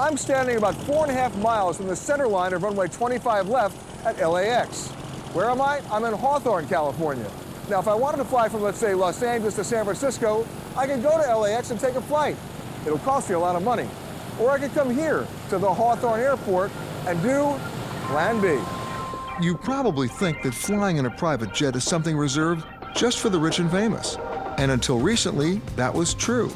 I'm standing about 4.5 miles from the center line of runway 25 left at LAX. Where am I? I'm in Hawthorne, California. Now, if I wanted to fly from, let's say, Los Angeles to San Francisco, I could go to LAX and take a flight. It'll cost me a lot of money. Or I could come here to the Hawthorne Airport and do Plan B. You probably think that flying in a private jet is something reserved just for the rich and famous. And until recently, that was true.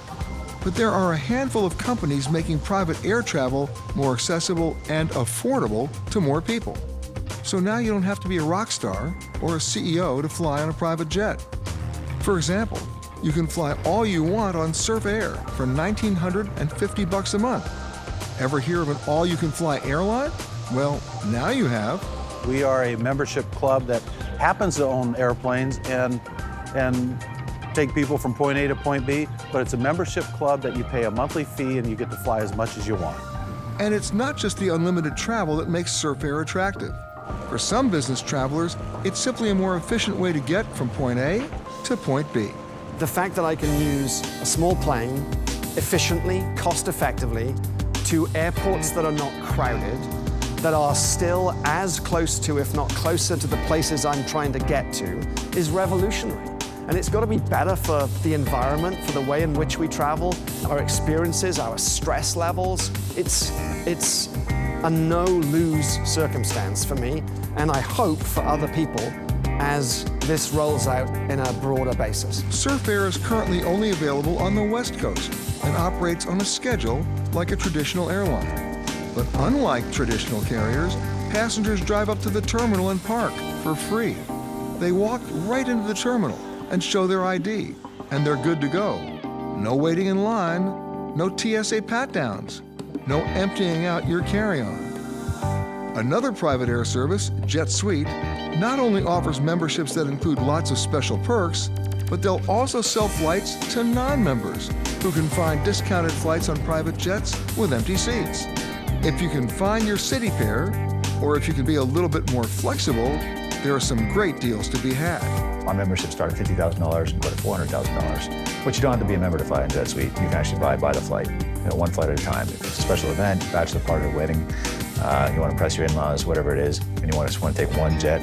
But there are a handful of companies making private air travel more accessible and affordable to more people. So now you don't have to be a rock star or a CEO to fly on a private jet. For example, you can fly all you want on Surf Air for $1,950 a month. Ever hear of an all-you-can-fly airline? Well, now you have. We are a membership club that happens to own airplanes and take people from point A to point B, but it's a membership club that you pay a monthly fee and you get to fly as much as you want. And it's not just the unlimited travel that makes Surf Air attractive. For some business travelers, it's simply a more efficient way to get from point A to point B. The fact that I can use a small plane efficiently, cost-effectively, to airports that are not crowded, that are still as close to, if not closer to the places I'm trying to get to, is revolutionary. And it's got to be better for the environment, for the way in which we travel, our experiences, our stress levels. It's a no-lose circumstance for me, and I hope for other people as this rolls out in a broader basis. Surf Air is currently only available on the West Coast and operates on a schedule like a traditional airline. But unlike traditional carriers, passengers drive up to the terminal and park for free. They walk right into the terminal and show their ID, and they're good to go. No waiting in line, no TSA pat-downs, no emptying out your carry-on. Another private air service, Jet Suite, not only offers memberships that include lots of special perks, but they'll also sell flights to non-members who can find discounted flights on private jets with empty seats. If you can find your city pair, or if you can be a little bit more flexible, there are some great deals to be had. Our membership starts at $50,000 and go to $400,000. But you don't have to be a member to fly in Jet Suite. You can actually buy the flight, one flight at a time. If it's a special event, bachelor party, wedding, you want to impress your in-laws, whatever it is, and you just want to take one jet,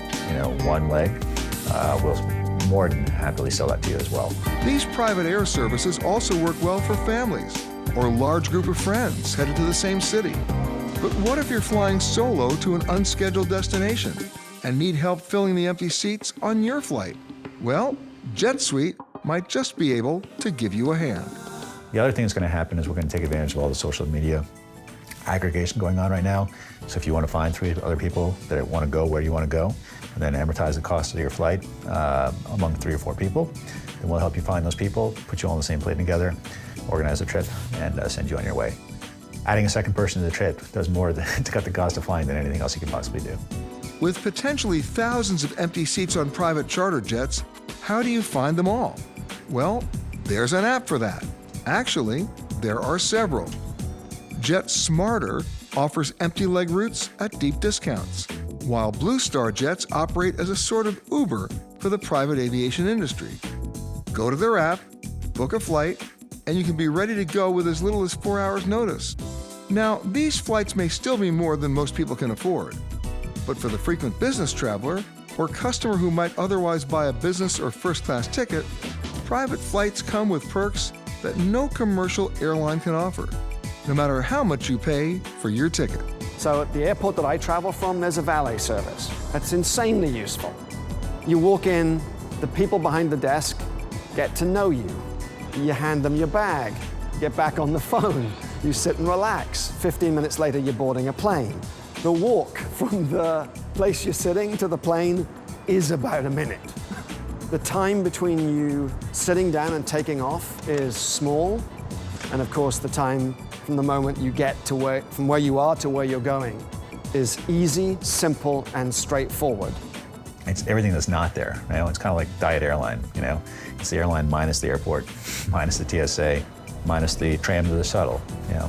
one leg, we'll more than happily sell that to you as well. These private air services also work well for families or a large group of friends headed to the same city. But what if you're flying solo to an unscheduled destination and need help filling the empty seats on your flight? Well, Jet Suite might just be able to give you a hand. The other thing that's going to happen is we're going to take advantage of all the social media aggregation going on right now. So if you want to find 3 other people that want to go where you want to go, and then amortize the cost of your flight among 3 or 4 people, then we'll help you find those people, put you all on the same plane together, organize a trip, and send you on your way. Adding a second person to the trip does more to cut the cost of flying than anything else you could possibly do. With potentially thousands of empty seats on private charter jets, how do you find them all? Well, there's an app for that. Actually, there are several. Jet Smarter offers empty leg routes at deep discounts, while Blue Star Jets operate as a sort of Uber for the private aviation industry. Go to their app, book a flight, and you can be ready to go with as little as 4 hours notice. Now, these flights may still be more than most people can afford, but for the frequent business traveler or customer who might otherwise buy a business or first-class ticket, private flights come with perks that no commercial airline can offer, no matter how much you pay for your ticket. So at the airport that I travel from, there's a valet service. That's insanely useful. You walk in, the people behind the desk get to know you. You hand them your bag, get back on the phone, you sit and relax. 15 minutes later, you're boarding a plane. The walk from the place you're sitting to the plane is about a minute. The time between you sitting down and taking off is small, and of course the time from the moment you get to from where you are to where you're going is easy, simple, and straightforward. It's everything that's not there. It's kind of like Diet Airline. It's the airline minus the airport, minus the TSA, minus the tram to the shuttle,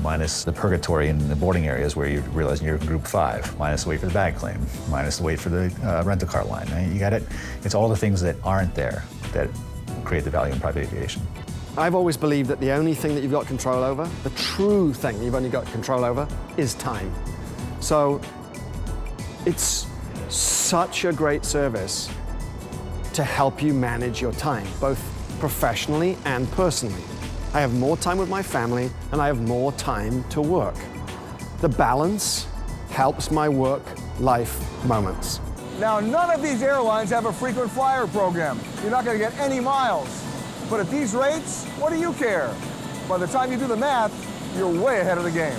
minus the purgatory in the boarding areas where you realize you're in group 5, minus the wait for the bag claim, minus the wait for the rental car line. Right? You got it. It's all the things that aren't there that create the value in private aviation. I've always believed that the only thing that you've got control over, the true thing you've only got control over, is time. So it's such a great service to help you manage your time, both professionally and personally. I have more time with my family and I have more time to work. The balance helps my work-life moments. Now, none of these airlines have a frequent flyer program. You're not going to get any miles. But at these rates, what do you care? By the time you do the math, you're way ahead of the game.